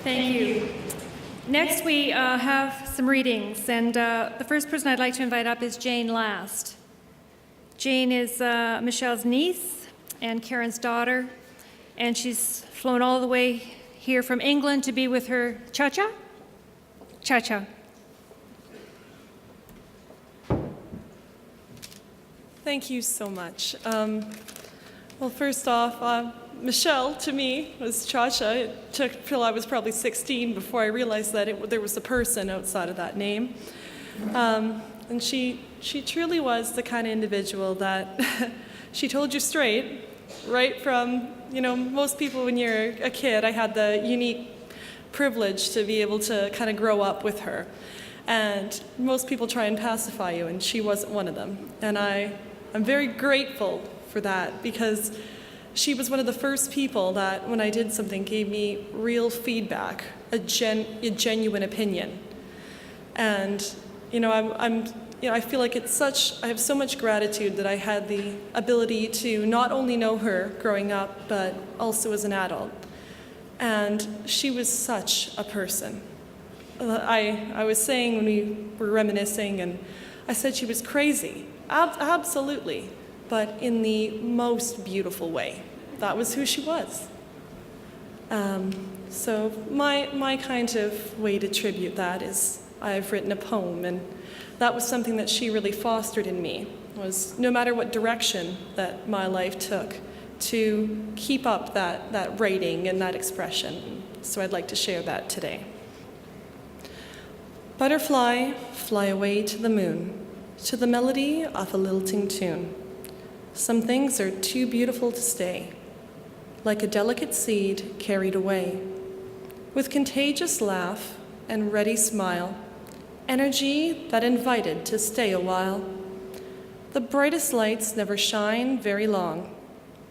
Thank you. Next, we have some readings, and the first person I'd like to invite up is Jane Last. Jane is Michele's niece and Karen's daughter, and she's flown all the way here from England to be with her Cha-Cha? Cha-Cha. Thank you so much. Well, first off, Michele, to me, was Cha-Cha. It took till I was probably 16 before I realized that there was a person outside of that name. And she truly was the kind of individual that she told you straight, right from, most people when you're a kid. I had the unique privilege to be able to kind of grow up with her. And most people try and pacify you, and she wasn't one of them. And I'm very grateful for that, because she was one of the first people that, when I did something, gave me real feedback, a genuine opinion. And, I feel like I have so much gratitude that I had the ability to not only know her growing up, but also as an adult. And she was such a person. I was saying when we were reminiscing, and I said she was crazy. Absolutely. But in the most beautiful way. That was who she was. So my kind of way to tribute that is I've written a poem, and that was something that she really fostered in me, was no matter what direction that my life took, to keep up that writing and that expression. So I'd like to share that today. Butterfly, fly away to the moon, to the melody of a lilting tune. Some things are too beautiful to stay, like a delicate seed carried away. With contagious laugh and ready smile, energy that invited to stay a while. The brightest lights never shine very long,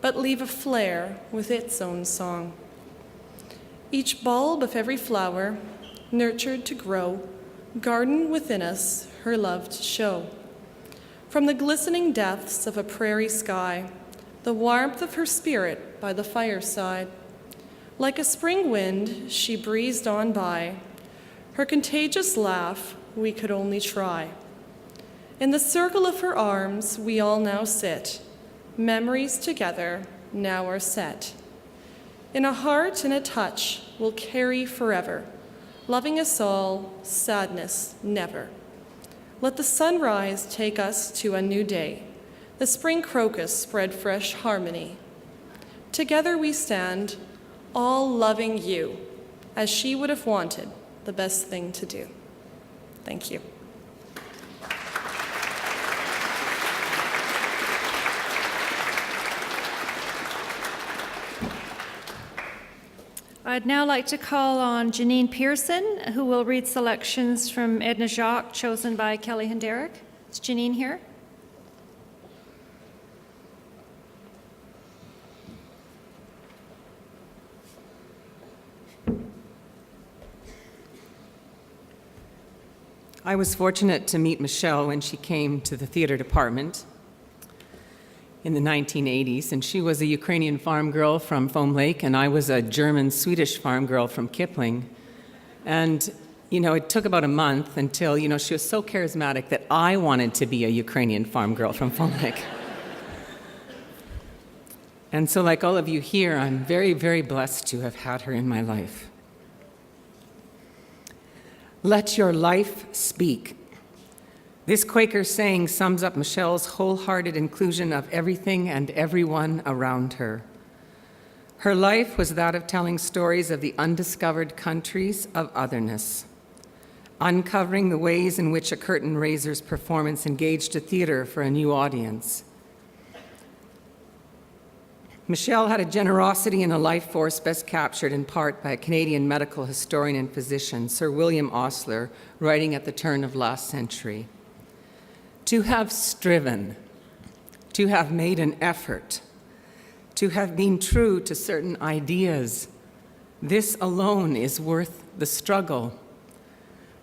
but leave a flare with its own song. Each bulb of every flower, nurtured to grow, garden within us her love to show. From the glistening depths of a prairie sky, the warmth of her spirit by the fireside. Like a spring wind, she breezed on by. Her contagious laugh we could only try. In the circle of her arms we all now sit. Memories together now are set. In a heart and a touch we'll carry forever, loving us all, sadness never. Let the sunrise take us to a new day. The spring crocus spread fresh harmony. Together we stand, all loving you, as she would have wanted the best thing to do. Thank you. I'd now like to call on Janine Pearson, who will read selections from Edna Jaques, chosen by Kelly Henderek. Is Janine here? I was fortunate to meet Michele when she came to the theater department in the 1980s, and she was a Ukrainian farm girl from Foam Lake, and I was a German-Swedish farm girl from Kipling. And, it took about a month until, she was so charismatic that I wanted to be a Ukrainian farm girl from Foam Lake. And so, like all of you here, I'm very, very blessed to have had her in my life. Let your life speak. This Quaker saying sums up Michele's wholehearted inclusion of everything and everyone around her. Her life was that of telling stories of the undiscovered countries of otherness, uncovering the ways in which a curtain raiser's performance engaged a theater for a new audience. Michele had a generosity and a life force best captured in part by a Canadian medical historian and physician, Sir William Osler, writing at the turn of last century. To have striven, to have made an effort, to have been true to certain ideas, this alone is worth the struggle.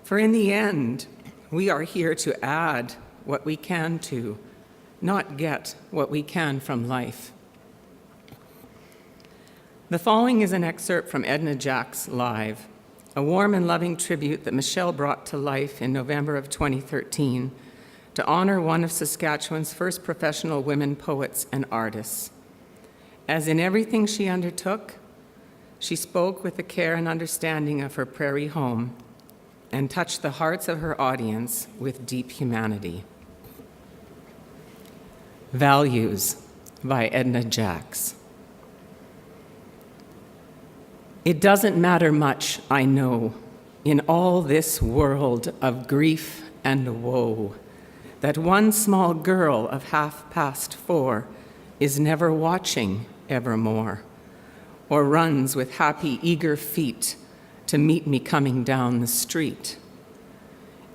For in the end, we are here to add what we can to, not get what we can from life. The following is an excerpt from Edna Jaques Live. a warm and loving tribute that Michele brought to life in November of 2013 to honor one of Saskatchewan's first professional women poets and artists. As in everything she undertook, she spoke with the care and understanding of her prairie home and touched the hearts of her audience with deep humanity. Values by Edna Jaques. It doesn't matter much, I know, in all this world of grief and woe, that one small girl of 4:30 is never watching evermore, or runs with happy, eager feet to meet me coming down the street.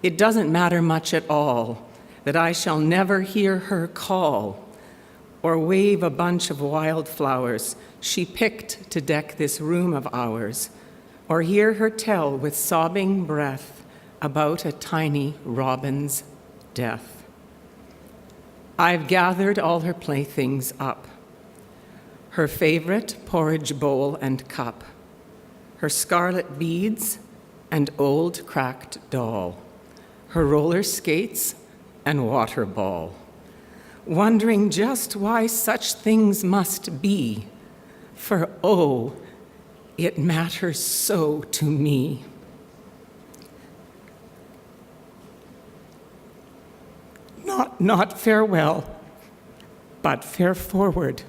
It doesn't matter much at all that I shall never hear her call or wave a bunch of wildflowers she picked to deck this room of ours, or hear her tell with sobbing breath about a tiny robin's death. I've gathered all her playthings up, her favorite porridge bowl and cup, her scarlet beads and old cracked doll, her roller skates and water ball, wondering just why such things must be, for oh, it matters so to me. Not farewell, but fare forward.